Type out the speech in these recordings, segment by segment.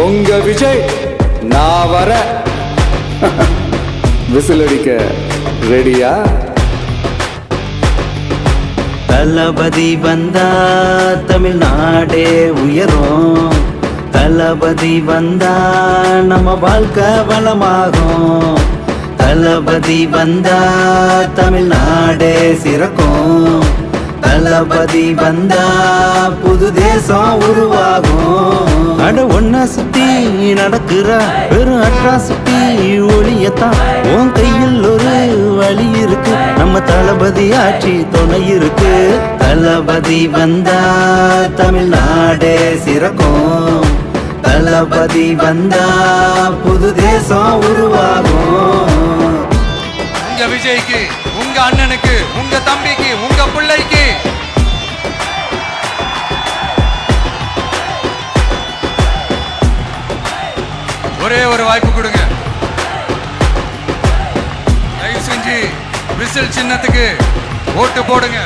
உங்க விஜய் நான் வர விசில் அடிக்க ரெடியா? தளபதி வந்தா தமிழ்நாடே உயரும், தளபதி வந்தா நம்ம வாழ்க்கை வளமாகும், தளபதி வந்தா தமிழ்நாடே சிறக்கும், தளபதி வந்தா புது தேசம் உருவாகும். அட ஒன்ன சுத்தி நடக்கிற பெரும் அட்ராசிட்டி ஒளியத்தான் உன் கையில் ஒரு வழி இருக்கு, நம்ம தளபதி ஆட்சி துணை இருக்கு. தளபதி வந்தா தமிழ்நாடே சிறக்கும், தளபதி வந்தா புது தேசம் உருவாகும். உங்க விஜய்க்கு, உங்க அண்ணனுக்கு, உங்க தம்பிக்கு, உங்க பிள்ளைக்கு ஒரே ஒரு வாய்ப்பு கொடுங்க. தயவு செஞ்சு விசில் சின்னத்துக்கு ஓட்டு போடுங்க.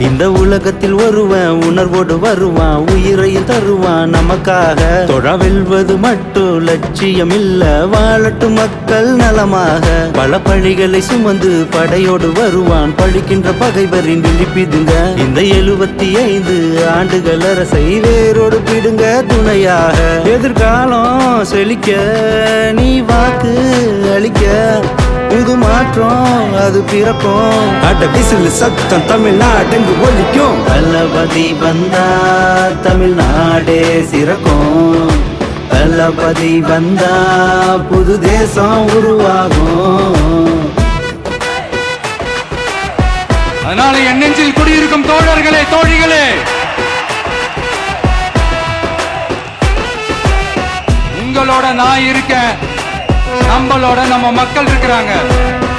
இந்த உலகத்தில் ஒருவன் உணர்வோடு வருவான், உயிரையும் தருவான் நமக்காக. தொழா வெல்வது மட்டும் லட்சியம் இல்ல, வாழட்டும் மக்கள் நலமாக. பல பழிகளை சுமந்து படையோடு வருவான், பழிக்கின்ற பகைவரின் விழிப்பிடுங்க. இந்த 75 ஆண்டுகள் அரசை வேரோடு பிடுங்க துணையாக. எதிர்காலம் செழிக்க நீ வாக்கு அளிக்க, புது மாற்றம் அது பிறக்கும். அட விசில் சத்தம் தமிழ்நாடு ஒலிக்கும். தளபதி வந்தா தமிழ்நாடே சிறக்கும், தளபதி வந்தா புது தேசம் உருவாகும். அதனால என் நெஞ்சில் குடியிருக்கும் தோழர்களே, தோழிகளே, உங்களோட நான் இருக்கேன், நம்மளோட நம்ம மக்கள் இருக்கிறாங்க.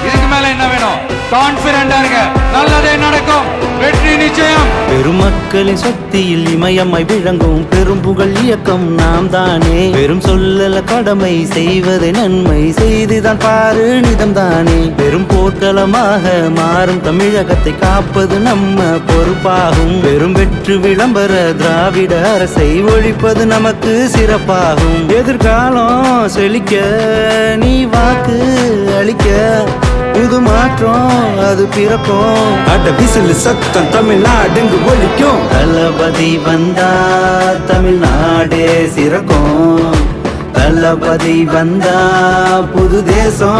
இதுக்கு மேல என்ன வேணும்? கான்பிடண்டா இருங்க, நல்லதே நடக்கும், வெற்றி நிச்சயம். பெருமக்களின் சக்தியில் இமயமாய் விளங்கும் பெரும் புகழ் இயக்கம் நாம் தானே. பெரும் சொல்லல கடமை செய்வதை நன்மை செய்துதான் பாரு நிதம் தானே. பெரும் போர்க்களமாக மாறும் தமிழகத்தை காப்பது நம்ம பொறுப்பாகும். பெரும் வெற்று விளம்பர திராவிட அரசை ஒழிப்பது நமக்கு சிறப்பாகும். எதிர்காலம் செழிக்க நீ வாக்கு அளிக்க, புது மாற்றம் அது பிறக்கும். அட விசில் சத்தம் தமிழ்நாடு ஒலிக்கும். தளபதி வந்தா தமிழ்நாடே சிறக்கும், தளபதி வந்தா புது தேசம்